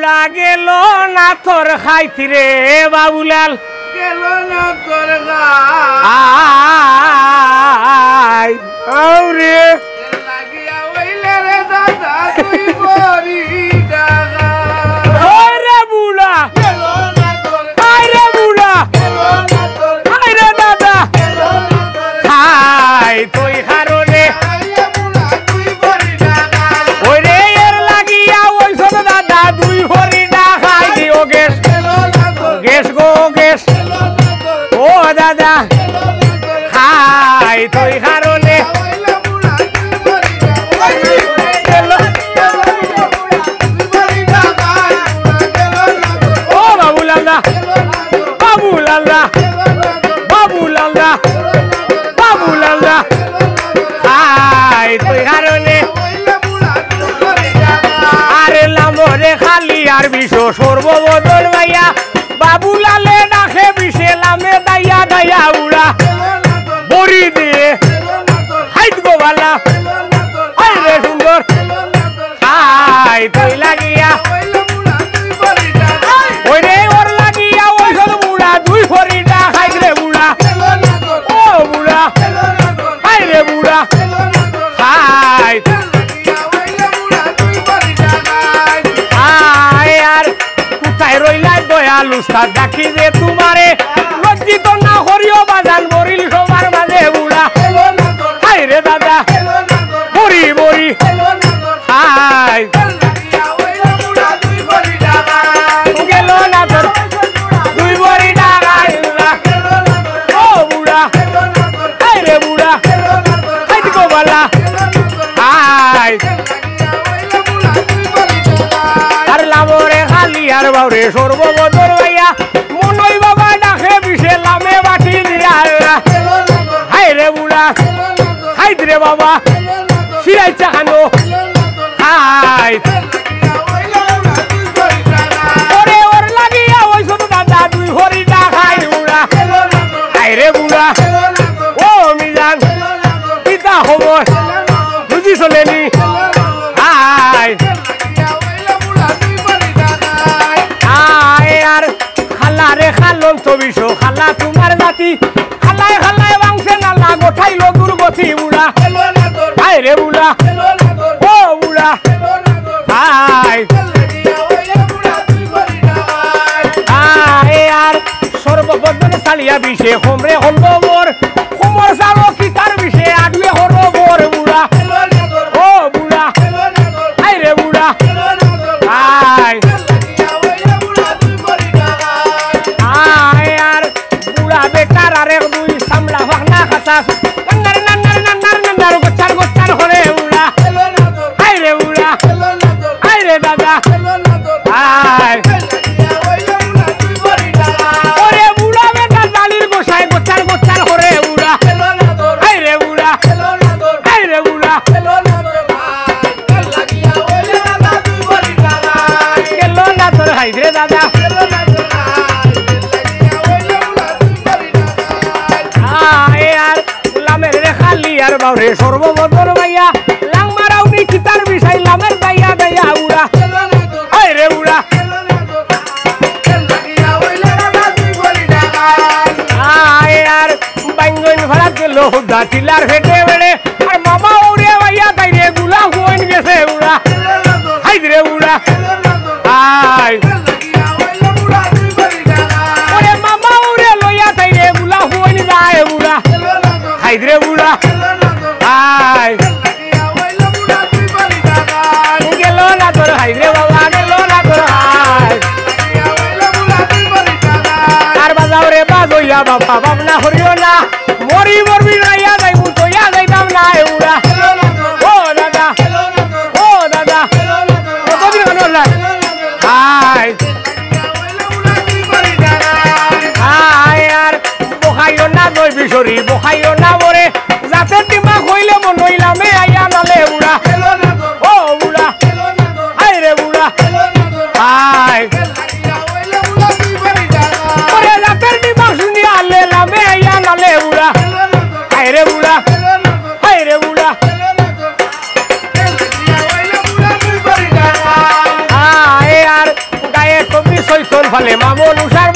বুড়া গেল না তোর খাইতি রে বাবুলাল গেল না তোর আই আউরে লাগিয়া ওইলে রে দাদা তুই বড়ি ডাগা ওরে বুড়া গেল না তোর আইরে বুড়া গেল না তোর আইরে দাদা গেল না তোর খাই তুই কারণে আইয়া বুড়া তুই বড়ি ডাগা ওরে এর লাগিয়া ওই সব দাদা দুই হরি না খাই দিও গেস গেল না তোর গেস গো গেস গেল না তোর ও দাদা গেল না তোর খাই তুই কারণে ওইলে বুড়া তুই বড়ি ডাগা গেল তুই বড়ি ডাগা গেল না তোর ও বাবুলালদা গেল না তোর বাবুলালদা গেল না তোর বাবুলালদা বাবুলালদা খাই তুই কারণে ওইলে বুড়া তুই বড়ি ডাগা আরে লামরে খালি আর বিষ সর্ববদল ভাইয়া বাবুলালে ডাকে বিষে লামে দাইয়া দাইয়া উড়া বড়ি দিয়ে হাইট গোবালা হাই রে সুন্দর খাই তুই লাগিয়া ওই রে ওর লাগিয়া ওই সব বুড়া দুই ফরিটা খাই রে বুড়া ও বুড়া হাই রে বুড়া খাই আয় আর কোথায় রইলাই দয়াল উস্তাদ ডাকি যে তোমারে লজ্জিত না করিও বাজান মরিল সবার মাঝে বুড়া হাই রে দাদা বড়ি বড়ি হাই গেল না তোর দুই বড়ি ডাকাই বুড়া ও বুড়া হাই রে বুড়া হাই দিকো বালা হাই আর লামরে খালি আর বাউরে সর্ববদর ভাইয়া মনই বাবা ডাকে বিষে লামে বাটি দিয়া হাই রে বুড়া হাই রে বাবা সিরাই চাখানো হাই ওরে ওর লাগিয়া ওই সব দাদা দুই হরি ডাকাই বুড়া হাই রে বুড়া ও মিজান পিতা খবর বুঝি চলেনি হাই আয় আর খালা রে খালন চবিশ খালা তোমার জাতি খালায় খালায় বাংছে নালা গোঠাইল দুর্গতি বুড়া হাই রে বুড়া ও বুড়া হাই আয় আর সর্ববদ্ধ চালিয়া বিষে হোমরে হলবর হোমর সারো কিতার বিষে আডুয়ে হরবর বুড়া ও বুড়া হাই রে বুড়া হাই আয় আর বুড়া বেকার আরে দুই সামলা ভাগনা খাসাস নান্নার নান্নার নান্নার নান্নার গোচ্ছার গোচ্ছার হরে বুড়া হাই রে বুড়া হাই রে দাদা হাই ওরে বুড়া বেটা জালির গোসাই গোচ্ছার গোচ্ছার হরে বুড়া হাই রে বুড়া হাই রে বুড়া গেল না তোর হাই রে দাদা আয় আর লামের রে খালি আর বাউরে সর্ববদল ভাইয়া লাং মারাউনি কিতার বিষয় লামের দাইয়া দাইয়া উড়া হাই রে উড়া আয় আর বাইঙ্গন ভাড়া গেল হুদা টিলার ফেটে বেড়ে আর মামা উড়ে ভাইয়া তাই রে গুলা হুইন গেছে উড়া হাই রে উড়া আয় ওরে মামা উড়ে লইয়া তাই রে গুলা হুইন যায় উড়া হাই রে উড়া আয় গেল না তোর হাই রে বাবা গেল না তোর হাই আর বাজাও রে বাজইয়া বাবা বাবনা হরিও না মরি মরবি রাইয়া যাই মুতইয়া যাইতাম না উড়া ও দাদা কতদিন কেন হাই হাই আর বখাইও না দই বিশরি বখাইও না মরে যাতে টিমা কইলে মন হইলামে আইয়া নালে উড়া ও উড়া হাই রে উড়া হাই ওরে যাতে টিমা শুনি আলে লামে আইয়া নালে উড়া হাই রে উড়া হাই রে উড়া আয় আর ফালে মামন উষার